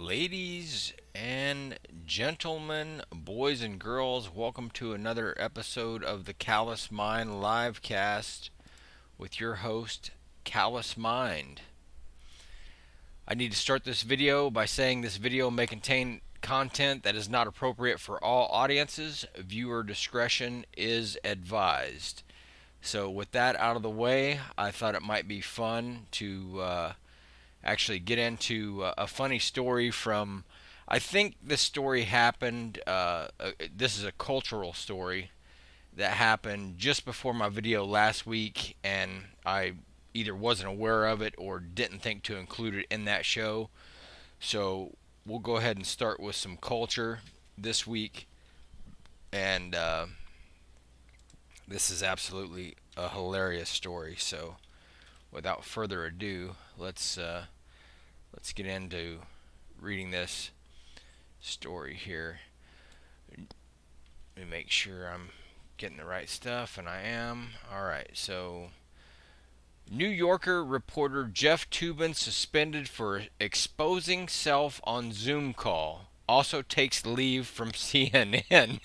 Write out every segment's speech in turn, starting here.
Ladies and gentlemen, boys and girls, welcome to another episode of the Callous Mind livecast with your host, Callous Mind. I need to start this video by saying this video may contain content that is not appropriate for all audiences. Viewer discretion is advised. So, with that out of the way, I thought it might be fun to actually get into a funny story from. I think this story happened. This is a cultural story that happened just before my video last week, and I either wasn't aware of it or didn't think to include it in that show. So we'll go ahead and start with some culture this week, and this is absolutely a hilarious story. So without further ado, let's get into reading this story here. Let me make sure I'm getting the right stuff, and I am. Alright, so New Yorker reporter Jeff Toobin suspended for exposing self on Zoom call. Also takes leave from CNN.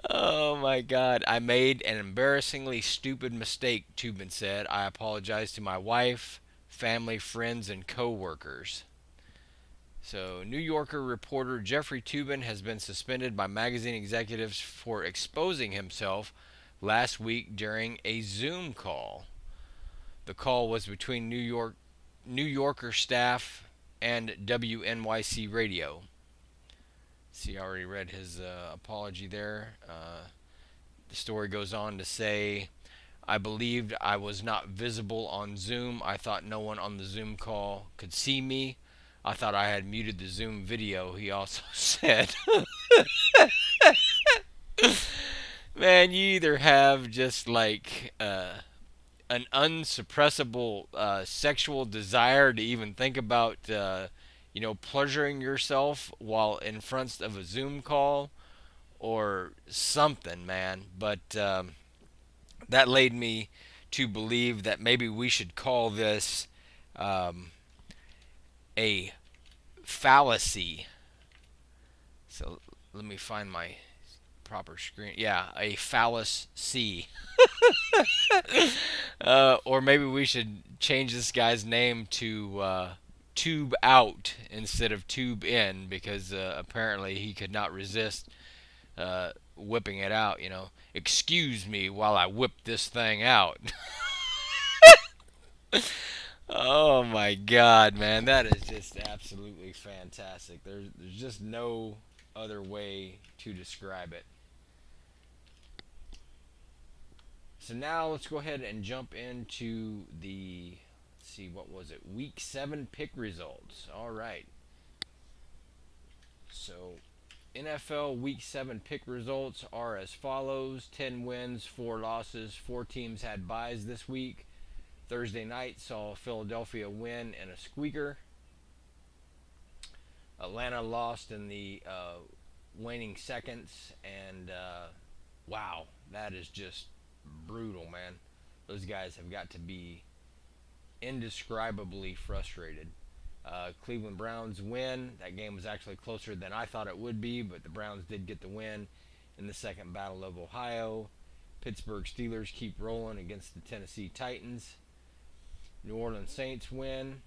Oh my god. I made an embarrassingly stupid mistake, Toobin said. I apologize to my wife, family, friends, and co-workers. So, New Yorker reporter Jeffrey Toobin has been suspended by magazine executives for exposing himself last week during a Zoom call. The call was between New Yorker staff and WNYC Radio. See, I already read his apology there. The story goes on to say, I believed I was not visible on Zoom. I thought no one on the Zoom call could see me. I thought I had muted the Zoom video, he also said. Man, you either have just like an unsuppressible sexual desire to even think about, pleasuring yourself while in front of a Zoom call or something, man. But that led me to believe that maybe we should call this a fallacy. So let me find my proper screen. Yeah, a fallacy. Or maybe we should change this guy's name to Tube Out instead of Tube In, because apparently he could not resist whipping it out. Excuse me while I whip this thing out. Oh my god, man, that is just absolutely fantastic. There's just no other way to describe it. So now let's go ahead and jump into the, let's see, what was it? Week 7 pick results. All right. So NFL Week 7 pick results are as follows: 10 wins, 4 losses. 4 teams had byes this week. Thursday night saw Philadelphia win in a squeaker. Atlanta lost in the waning seconds, and wow, that is just brutal, man. Those guys have got to be indescribably frustrated. Cleveland Browns win. That game was actually closer than I thought it would be, but the Browns did get the win in the second Battle of Ohio. Pittsburgh Steelers keep rolling against the Tennessee Titans. New Orleans Saints win.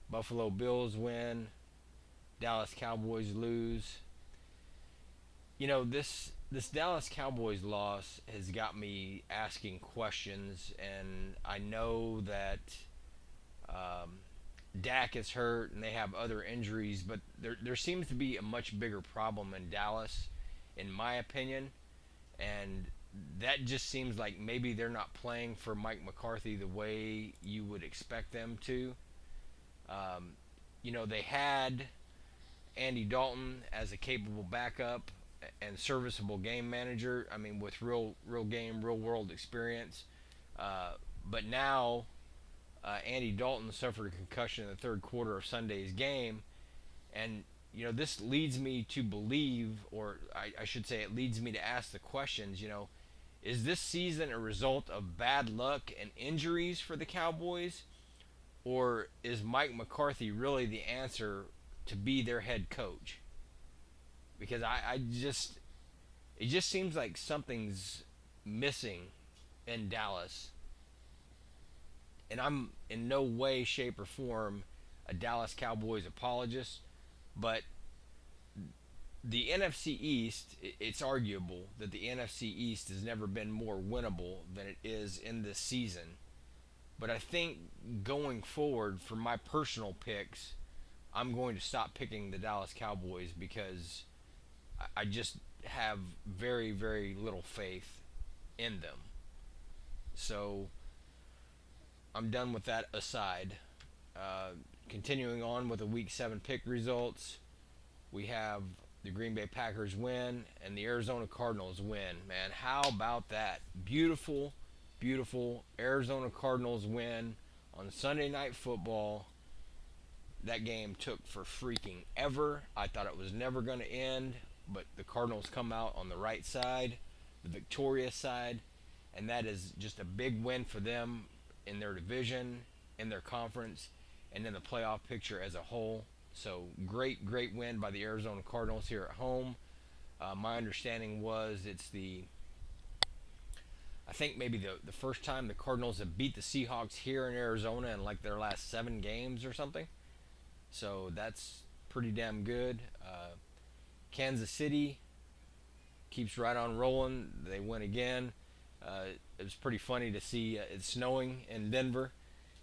Buffalo Bills win. Dallas Cowboys lose. This Dallas Cowboys loss has got me asking questions, and I know that Dak is hurt and they have other injuries, but there seems to be a much bigger problem in Dallas, in my opinion, and that just seems like maybe they're not playing for Mike McCarthy the way you would expect them to. They had Andy Dalton as a capable backup and serviceable game manager. I mean, with real game, real world experience. But now Andy Dalton suffered a concussion in the third quarter of Sunday's game, and this leads me to believe, or I should say, it leads me to ask the questions. Is this season a result of bad luck and injuries for the Cowboys? or is Mike McCarthy really the answer to be their head coach? Because I just it just seems like something's missing in Dallas, and I'm in no way, shape, or form a Dallas Cowboys apologist, but the NFC East, it's arguable that the NFC East has never been more winnable than it is in this season. But I think going forward, for my personal picks, I'm going to stop picking the Dallas Cowboys because I just have very, very little faith in them. So I'm done with that aside. Uh, Continuing on with the Week 7 pick results, we have the Green Bay Packers win and the Arizona Cardinals win. Man, how about that? Beautiful, beautiful Arizona Cardinals win on Sunday Night Football. That game took for freaking ever. I thought it was never going to end, but the Cardinals come out on the right side, the victorious side, and that is just a big win for them in their division, in their conference, and in the playoff picture as a whole. So great, great win by the Arizona Cardinals here at home. My understanding was I think maybe the first time the Cardinals have beat the Seahawks here in Arizona in like their last 7 games or something. So that's pretty damn good. Kansas City keeps right on rolling. They win again. It was pretty funny to see it snowing in Denver,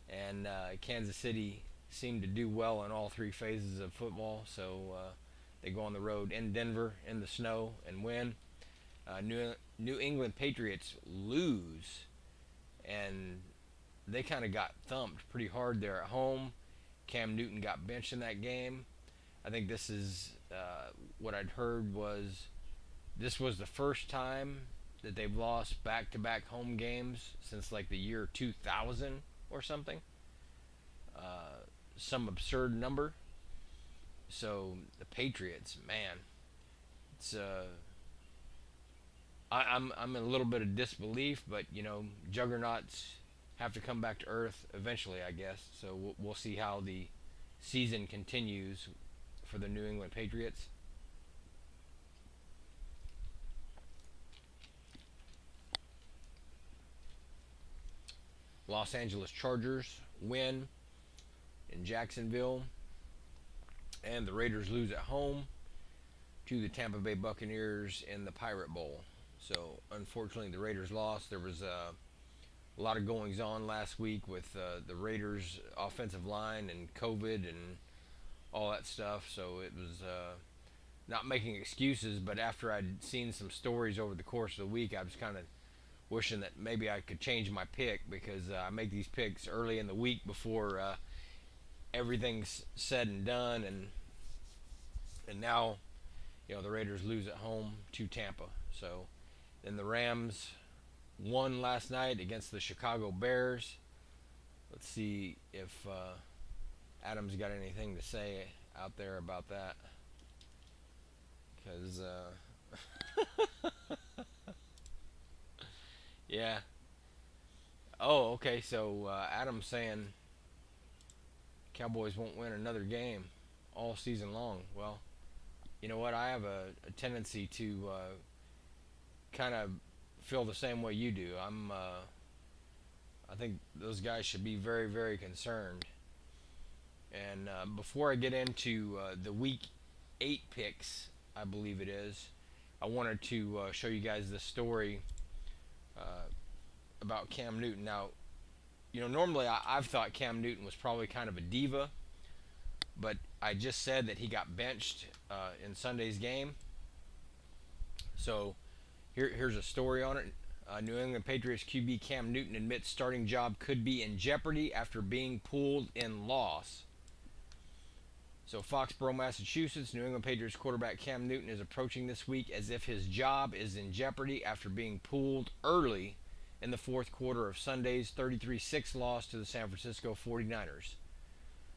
and Kansas City seemed to do well in all 3 phases of football. So they go on the road in Denver in the snow and win. New England Patriots lose, and they kind of got thumped pretty hard there at home. Cam Newton got benched in that game. I think this is what I'd heard was this was the first time that they've lost back-to-back home games since like the year 2000 or something. Some absurd number. So the Patriots, man, it's I'm in a little bit of disbelief, but juggernauts have to come back to earth eventually, I guess. So we'll see how the season continues for the New England Patriots. Los Angeles Chargers win in Jacksonville, and the Raiders lose at home to the Tampa Bay Buccaneers in the Pirate Bowl. So unfortunately, the Raiders lost. There was a lot of goings on last week with the Raiders offensive line and COVID and all that stuff. So it was not making excuses, but after I'd seen some stories over the course of the week, I was kind of wishing that maybe I could change my pick, because I make these picks early in the week before everything's said and done, and now the Raiders lose at home to Tampa. So then the Rams won last night against the Chicago Bears. Let's see if Adam's got anything to say out there about that, because yeah. Oh, okay. So Adam's saying Cowboys won't win another game all season long. Well, you know what? I have a tendency to kind of feel the same way you do. I think those guys should be very, very concerned. And before I get into the Week 8 picks, I believe it is, I wanted to show you guys this story about Cam Newton. Now, normally I've thought Cam Newton was probably kind of a diva, but I just said that he got benched in Sunday's game. So here's a story on it. New England Patriots QB Cam Newton admits starting job could be in jeopardy after being pulled in loss. So Foxborough, Massachusetts, New England Patriots quarterback Cam Newton is approaching this week as if his job is in jeopardy after being pulled early in the fourth quarter of Sunday's 33-6 loss to the San Francisco 49ers.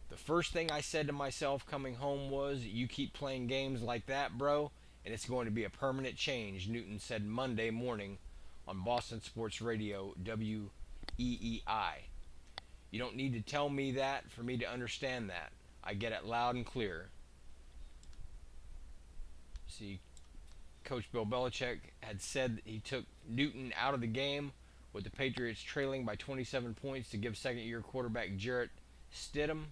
The first thing I said to myself coming home was, you keep playing games like that, bro, and it's going to be a permanent change, Newton said Monday morning on Boston Sports Radio WEEI. You don't need to tell me that for me to understand that. I get it loud and clear. See, Coach Bill Belichick had said he took Newton out of the game with the Patriots trailing by 27 points to give second-year quarterback Jarrett Stidham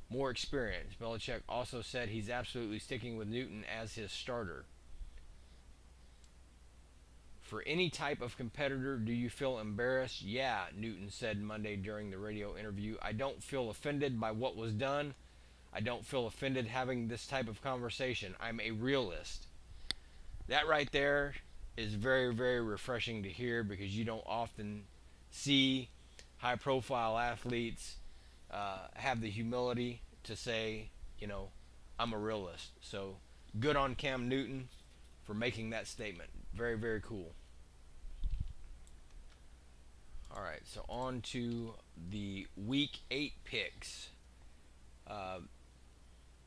more experience. Belichick also said he's absolutely sticking with Newton as his starter. For any type of competitor, do you feel embarrassed? Yeah, Newton said Monday during the radio interview. I don't feel offended by what was done. I don't feel offended having this type of conversation. I'm a realist. That right there is very, very refreshing to hear because you don't often see high profile athletes have the humility to say, I'm a realist. So good on Cam Newton for making that statement. Very, very cool. All right, so on to the Week 8 picks.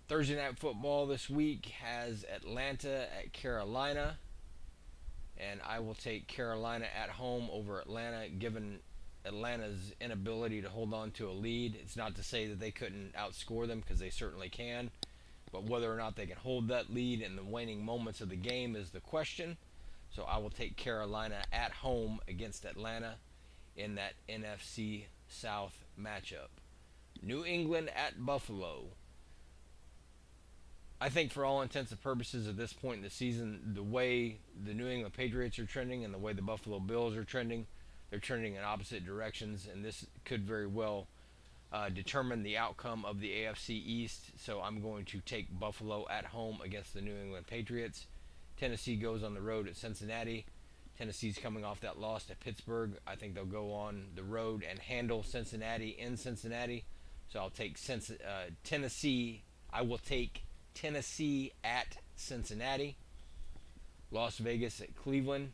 Thursday Night Football this week has Atlanta at Carolina, and I will take Carolina at home over Atlanta, given Atlanta's inability to hold on to a lead. It's not to say that they couldn't outscore them, because they certainly can, but whether or not they can hold that lead in the waning moments of the game is the question. So I will take Carolina at home against Atlanta in that NFC South matchup. New England at Buffalo. I think for all intents and purposes at this point in the season, the way the New England Patriots are trending and the way the Buffalo Bills are trending, they're trending in opposite directions, and this could very well determine the outcome of the AFC East. So I'm going to take Buffalo at home against the New England Patriots. Tennessee goes on the road at Cincinnati. Tennessee's coming off that loss to Pittsburgh. I think they'll go on the road and handle Cincinnati in Cincinnati. So I'll take Tennessee. I will take Tennessee at Cincinnati. Las Vegas at Cleveland.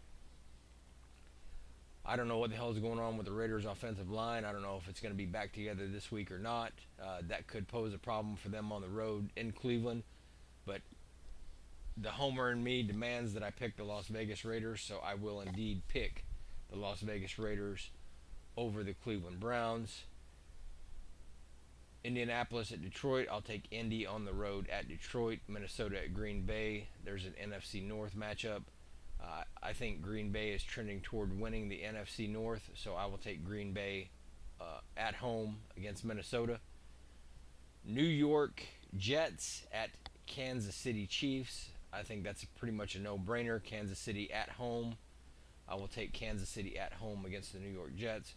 I don't know what the hell is going on with the Raiders' offensive line. I don't know if it's going to be back together this week or not. That could pose a problem for them on the road in Cleveland. But the homer in me demands that I pick the Las Vegas Raiders, so I will indeed pick the Las Vegas Raiders over the Cleveland Browns. Indianapolis at Detroit. I'll take Indy on the road at Detroit. Minnesota at Green Bay. There's an NFC North matchup. I think Green Bay is trending toward winning the NFC North, so I will take Green Bay at home against Minnesota. New York Jets at Kansas City Chiefs. I think that's pretty much a no-brainer. Kansas City at home. I will take Kansas City at home against the New York Jets.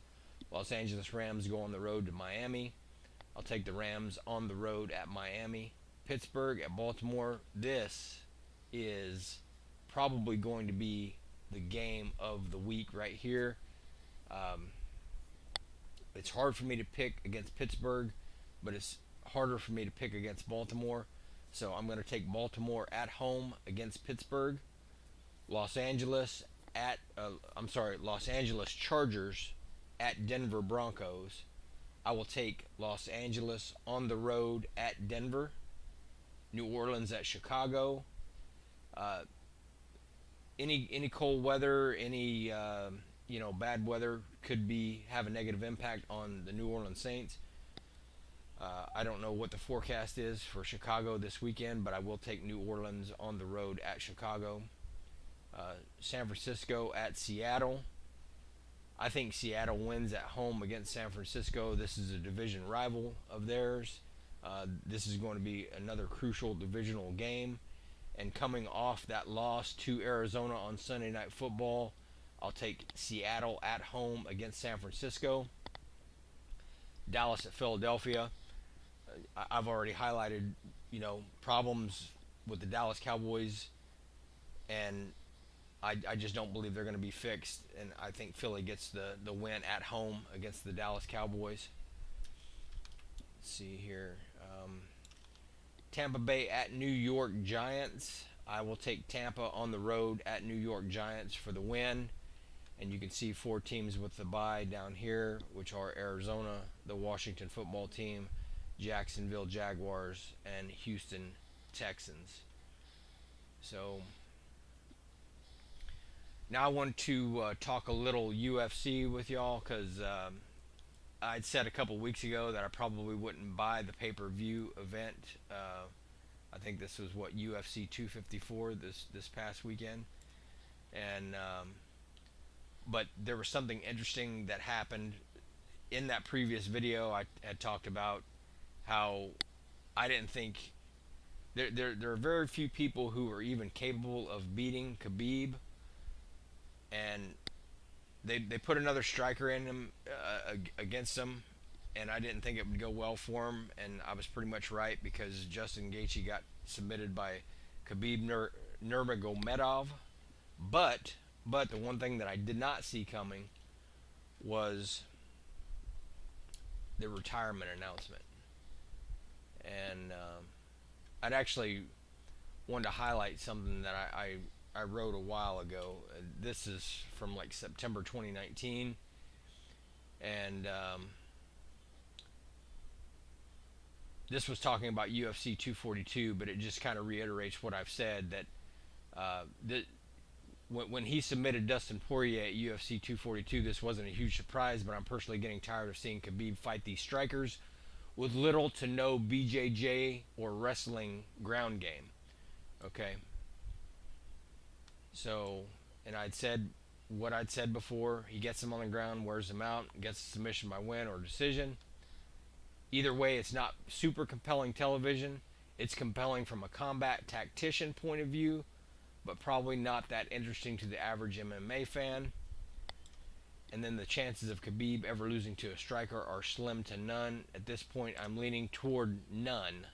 Los Angeles Rams go on the road to Miami. I'll take the Rams on the road at Miami. Pittsburgh at Baltimore. This is probably going to be the game of the week right here. It's hard for me to pick against Pittsburgh, but it's harder for me to pick against Baltimore. So I'm going to take Baltimore at home against Pittsburgh. Los Angeles Chargers at Denver Broncos. I will take Los Angeles on the road at Denver. New Orleans at Chicago. Any cold weather, any bad weather could have a negative impact on the New Orleans Saints. I don't know what the forecast is for Chicago this weekend, but I will take New Orleans on the road at Chicago. San Francisco at Seattle. I think Seattle wins at home against San Francisco. This is a division rival of theirs. This is going to be another crucial divisional game. And coming off that loss to Arizona on Sunday Night Football, I'll take Seattle at home against San Francisco. Dallas at Philadelphia. I've already highlighted, problems with the Dallas Cowboys, and I just don't believe they're going to be fixed, and I think Philly gets the win at home against the Dallas Cowboys. Let's see here. Tampa Bay at New York Giants. I will take Tampa on the road at New York Giants for the win. And you can see 4 teams with the bye down here, which are Arizona, the Washington football team, Jacksonville Jaguars, and Houston Texans. So now I want to talk a little UFC with y'all, because I'd said a couple weeks ago that I probably wouldn't buy the pay-per-view event. I think this was what UFC 254 this past weekend, and but there was something interesting that happened in that previous video. I had talked about how I didn't think there are very few people who are even capable of beating Khabib, and they put another striker in him against him, and I didn't think it would go well for him, and I was pretty much right because Justin Gaethje got submitted by Khabib Nurmagomedov, but the one thing that I did not see coming was the retirement announcement, and I'd actually wanted to highlight something that I wrote a while ago. This is from like September 2019, and this was talking about UFC 242, but it just kind of reiterates what I've said, that when he submitted Dustin Poirier at UFC 242, this wasn't a huge surprise, but I'm personally getting tired of seeing Khabib fight these strikers with little to no BJJ or wrestling ground game. Okay. So, and I'd said what I'd said before. He gets them on the ground, wears them out, gets a submission by win or decision. Either way, it's not super compelling television. It's compelling from a combat tactician point of view, but probably not that interesting to the average MMA fan. And then the chances of Khabib ever losing to a striker are slim to none. At this point, I'm leaning toward none.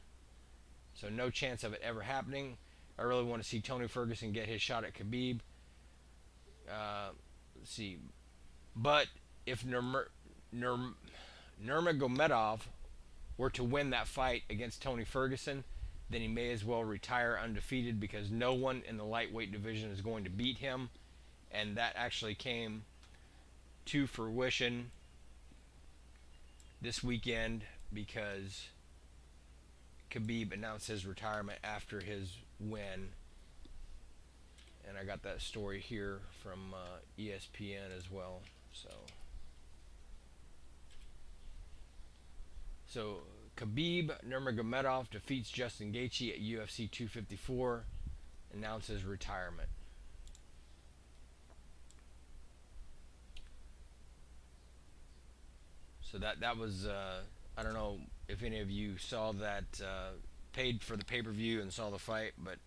So no chance of it ever happening. I really want to see Tony Ferguson get his shot at Khabib. Let's see. But if Nurmagomedov were to win that fight against Tony Ferguson, then he may as well retire undefeated, because no one in the lightweight division is going to beat him. And that actually came to fruition this weekend, because Khabib announced his retirement after his win. And I got that story here from ESPN as well. So Khabib Nurmagomedov defeats Justin Gaethje at UFC 254, announces retirement. So that was I don't know if any of you saw that, paid for the pay-per-view and saw the fight, but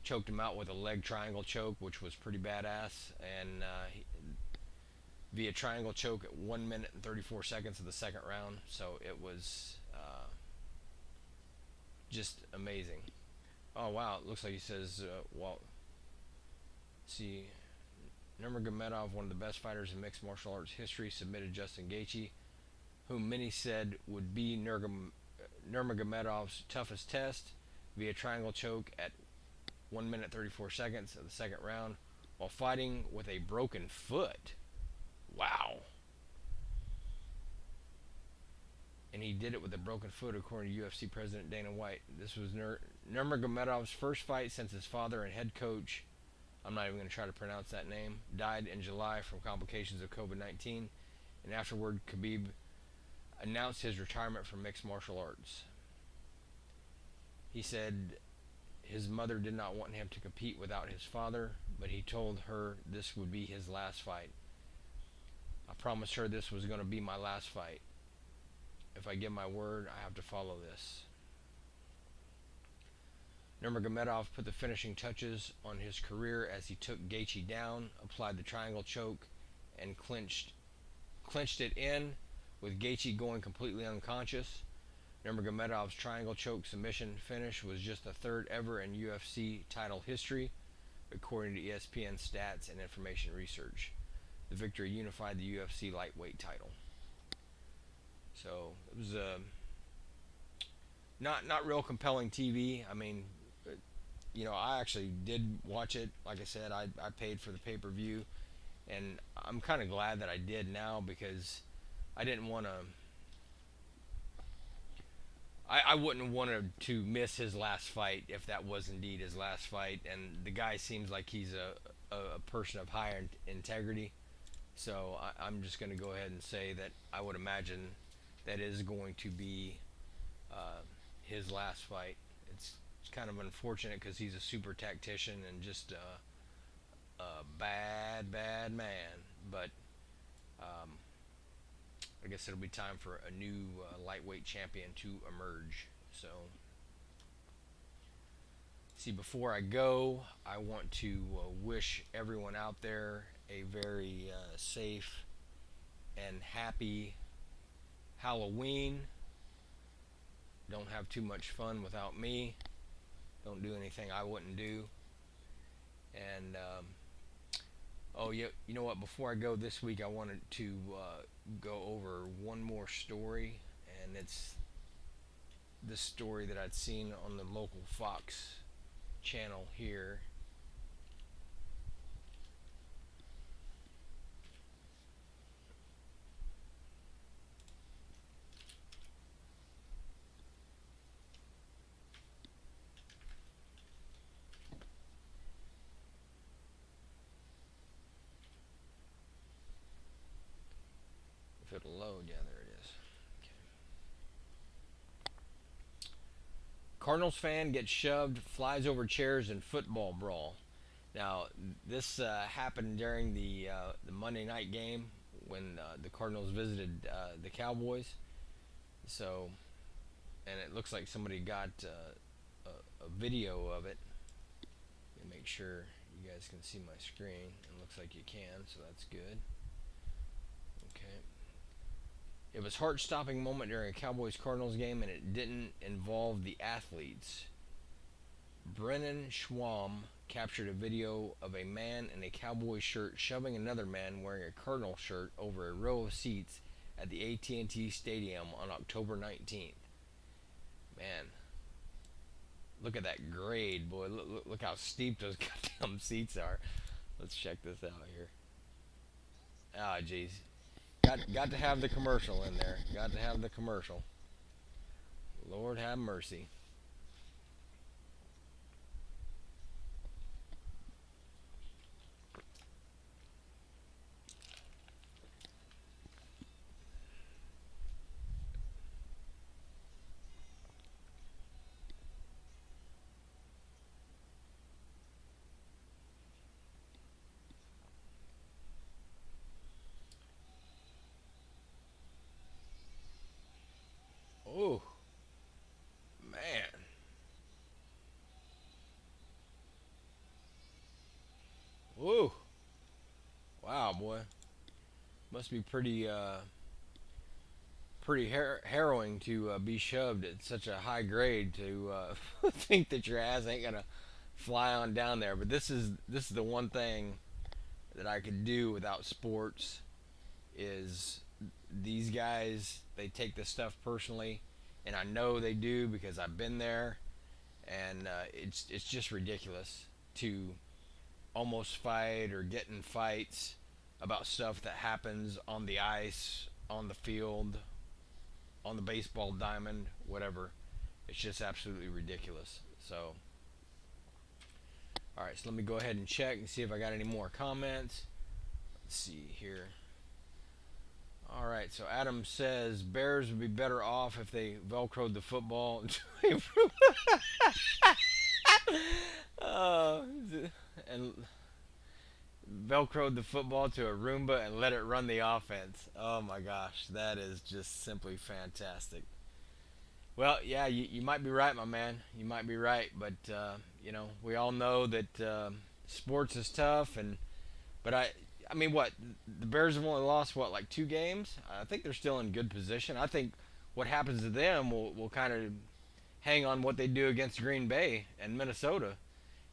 choked him out with a leg triangle choke, which was pretty badass, and via triangle choke at 1 minute and 34 seconds of the second round. So it was just amazing. Oh wow, it looks like he says, well, see, Nurmagomedov, one of the best fighters in mixed martial arts history, submitted Justin Gaethje, whom many said would be Nurmagomedov's toughest test, via triangle choke at 1 minute 34 seconds of the second round, while fighting with a broken foot. Wow. And he did it with a broken foot, according to UFC President Dana White. This was Nurmagomedov's first fight since his father and head coach, I'm not even going to try to pronounce that name, died in July from complications of COVID-19. And afterward, Khabib announced his retirement from mixed martial arts. He said his mother did not want him to compete without his father, but he told her this would be his last fight. I promised her this was going to be my last fight. If I give my word, I have to follow this. Nurmagomedov put the finishing touches on his career as he took Gaethje down, applied the triangle choke, and clinched it in, with Gaethje going completely unconscious. Nurmagomedov's triangle choke submission finish was just the third ever in UFC title history, according to ESPN stats and information research. The victory unified the UFC lightweight title. So it was not real compelling TV. I mean, you know, I actually did watch it. Like I said, I paid for the pay-per-view, and I'm kind of glad that I did now, because I didn't want to. I wouldn't have wanted to miss his last fight if that was indeed his last fight. And the guy seems like he's a person of high integrity. So I'm just going to go ahead and say that I would imagine that is going to be uh, his last fight. It's kind of unfortunate because he's a super tactician and just a bad, bad man. But um, I guess it'll be time for a new lightweight champion to emerge. So, see, before I go, I want to wish everyone out there a very safe and happy Halloween. Don't have too much fun without me. Don't do anything I wouldn't do. And oh yeah, you know what? Before I go this week, I wanted to go over one more story, and it's this story that I'd seen on the local Fox channel here. If it'll load, yeah, there it is. Okay. Cardinals fan gets shoved, flies over chairs in football brawl. Now, this happened during the Monday night game when the Cardinals visited the Cowboys. So, and it looks like somebody got a video of it. Let me make sure you guys can see my screen. It looks like you can, so that's good. Okay. It was a heart-stopping moment during a Cowboys-Cardinals game, and it didn't involve the athletes. Brennan Schwam captured a video of a man in a Cowboys shirt shoving another man wearing a Cardinal shirt over a row of seats at the AT&T Stadium on October 19th. Man, look at that grade, boy. Look how steep those goddamn seats are. Let's check this out here. Ah, jeez. Got to have the commercial in there. Got to have the commercial. Lord have mercy. Oh, man. Woo. Wow, boy. Must be pretty harrowing to be shoved at such a high grade to think that your ass ain't gonna fly on down there. But this is the one thing that I could do without sports is these guys, they take this stuff personally, and I know they do because I've been there, and it's just ridiculous to almost fight or get in fights about stuff that happens on the ice, on the field, on the baseball diamond, whatever. It's just absolutely ridiculous. So, all right, so let me go ahead and check and see if I got any more comments. Let's see here. All right, so Adam says Bears would be better off if they velcroed the football. uh, and velcroed the football to a Roomba and let it run the offense. Oh my gosh, that is just simply fantastic. Well, yeah, you might be right, my man. You might be right, but we all know that sports is tough, and but I mean, what the Bears have only lost like 2 games. I think they're still in good position. I think what happens to them will kind of hang on what they do against Green Bay and Minnesota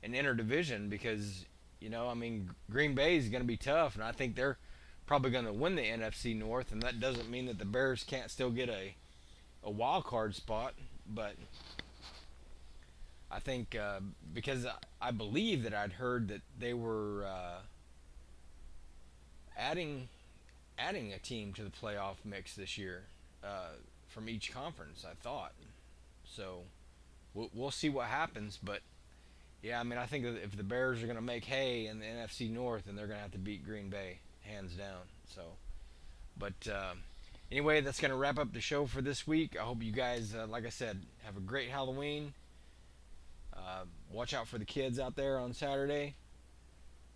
in interdivision because I mean, Green Bay is going to be tough, and I think they're probably going to win the NFC North, and that doesn't mean that the Bears can't still get a wild card spot, but I think because I believe that I'd heard that they were adding a team to the playoff mix this year from each conference. I thought so. We'll see what happens, but yeah, I mean, I think that if the Bears are going to make hay in the NFC North, then they're going to have to beat Green Bay hands down. So, but anyway, that's going to wrap up the show for this week. I hope you guys, like I said, have a great Halloween. Watch out for the kids out there on Saturday.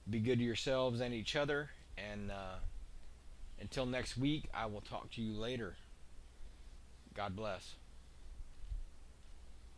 Be good to yourselves and each other. And until next week, I will talk to you later. God bless.